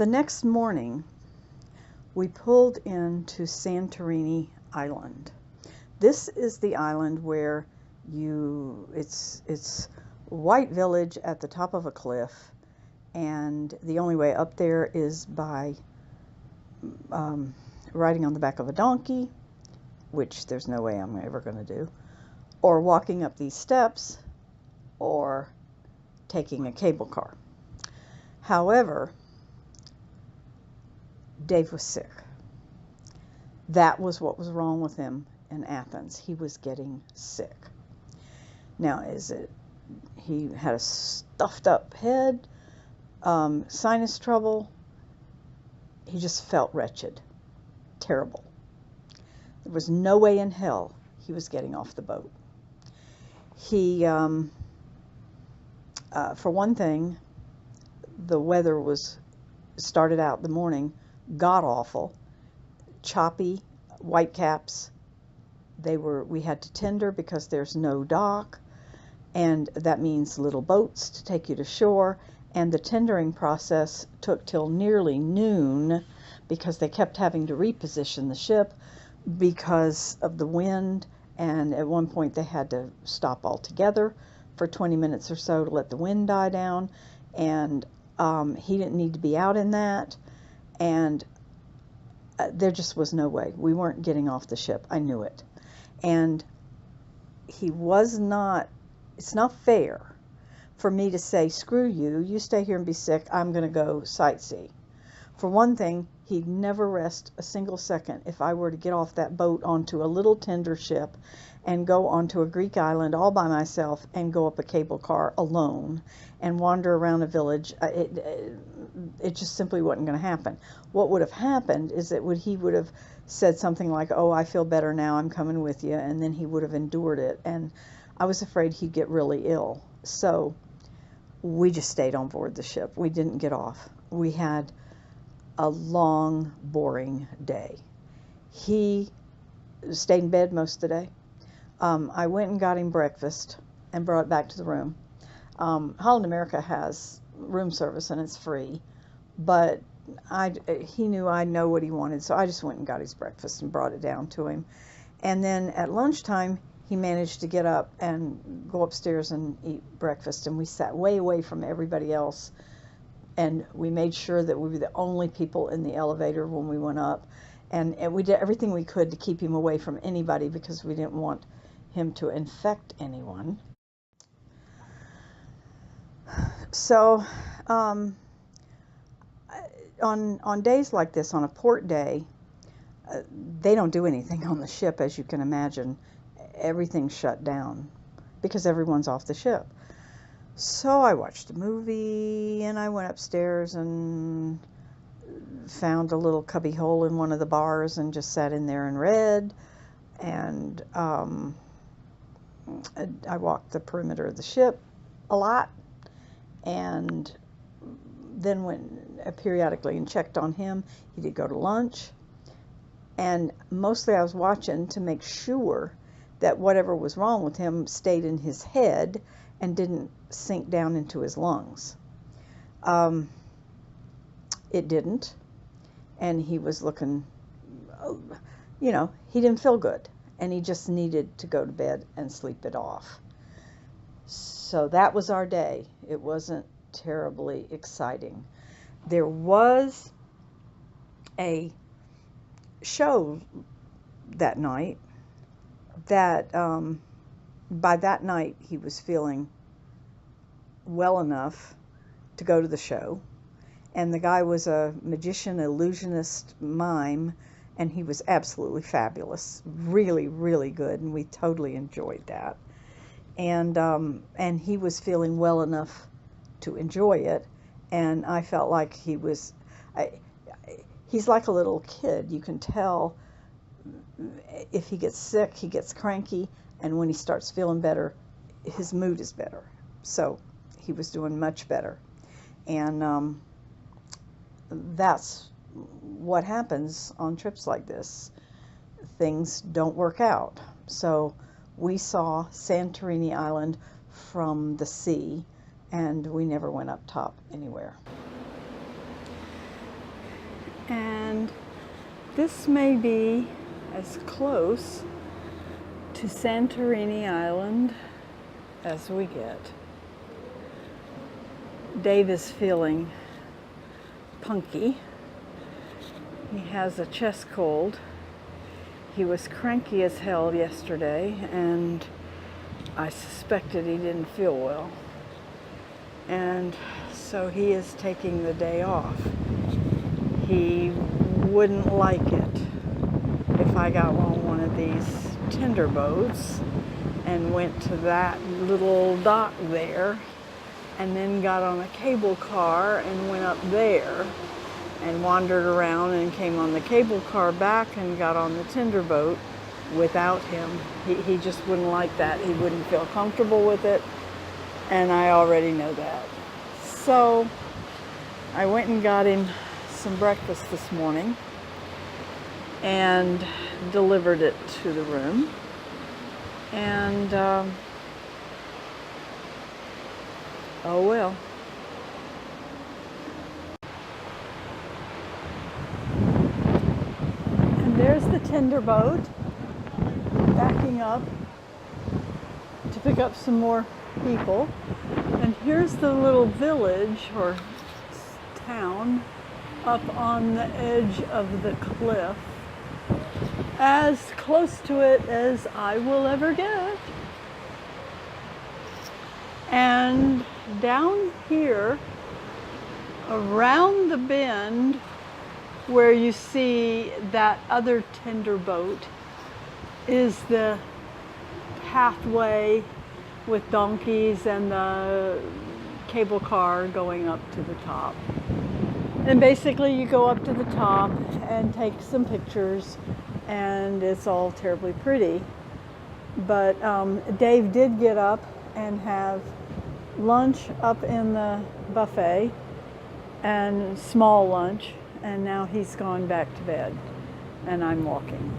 The next morning, we pulled into Santorini Island. This is the island where it's white village at the top of a cliff, and the only way up there is by riding on the back of a donkey, which there's no way I'm ever going to do, or walking up these steps, or taking a cable car. However, Dave was sick. That was what was wrong with him in Athens. He was getting sick. Now, he had a stuffed up head, sinus trouble. He just felt wretched, terrible. There was no way in hell he was getting off the boat. He, for one thing, the weather started out the morning god awful, choppy, whitecaps. We had to tender because there's no dock, and that means little boats to take you to shore, and the tendering process took till nearly noon because they kept having to reposition the ship because of the wind, and at one point they had to stop altogether for 20 minutes or so to let the wind die down, and he didn't need to be out in that, and there just was no way. We weren't getting off the ship. I knew it. And it's not fair for me to say, screw you, you stay here and be sick, I'm going to go sightsee. For one thing, he'd never rest a single second if I were to get off that boat onto a little tender ship and go onto a Greek island all by myself and go up a cable car alone and wander around a village. It just simply wasn't going to happen. What would have happened is that he would have said something like, oh, I feel better now, I'm coming with you, and then he would have endured it, and I was afraid he'd get really ill. So we just stayed on board the ship. We didn't get off. We had a long, boring day. He stayed in bed most of the day. I went and got him breakfast and brought it back to the room. Holland America has room service and it's free, but he knew I know what he wanted, so I just went and got his breakfast and brought it down to him. And then at lunchtime, he managed to get up and go upstairs and eat breakfast, and we sat way away from everybody else, and we made sure that we were the only people in the elevator when we went up, and we did everything we could to keep him away from anybody because we didn't want him to infect anyone. So on days like this, on a port day, they don't do anything on the ship, as you can imagine. Everything's shut down because everyone's off the ship. So I watched a movie, and I went upstairs and found a little cubby hole in one of the bars and just sat in there and read. And I walked the perimeter of the ship a lot, and then went periodically and checked on him. He did go to lunch, and mostly I was watching to make sure that whatever was wrong with him stayed in his head and didn't sink down into his lungs. It didn't, and he was looking, he didn't feel good, and he just needed to go to bed and sleep it off. So that was our day. It wasn't terribly exciting. There was a show that night that by that night he was feeling well enough to go to the show, and the guy was a magician, illusionist, mime, and he was absolutely fabulous, really, really good, and we totally enjoyed that. And he was feeling well enough to enjoy it, and I felt like he's like a little kid. You can tell if he gets sick, he gets cranky, and when he starts feeling better, his mood is better. So he was doing much better, and that's what happens on trips like this. Things don't work out. So we saw Santorini Island from the sea, and we never went up top anywhere. And this may be as close to Santorini Island as we get. Dave is feeling punky. He has a chest cold. He was cranky as hell yesterday, and I suspected he didn't feel well. And so he is taking the day off. He wouldn't like it if I got on one of these tender boats and went to that little dock there and then got on a cable car and went up there and wandered around and came on the cable car back and got on the tender boat without him. He just wouldn't like that. He wouldn't feel comfortable with it, and I already know that. So I went and got him some breakfast this morning and delivered it to the room. And oh well. And there's the tender boat backing up to pick up some more people. And here's the little village or town up on the edge of the cliff, as close to it as I will ever get. And down here, around the bend where you see that other tender boat, is the pathway with donkeys and the cable car going up to the top. And basically you go up to the top and take some pictures, and it's all terribly pretty. But Dave did get up and have lunch up in the buffet, and small lunch, and now he's gone back to bed and I'm walking.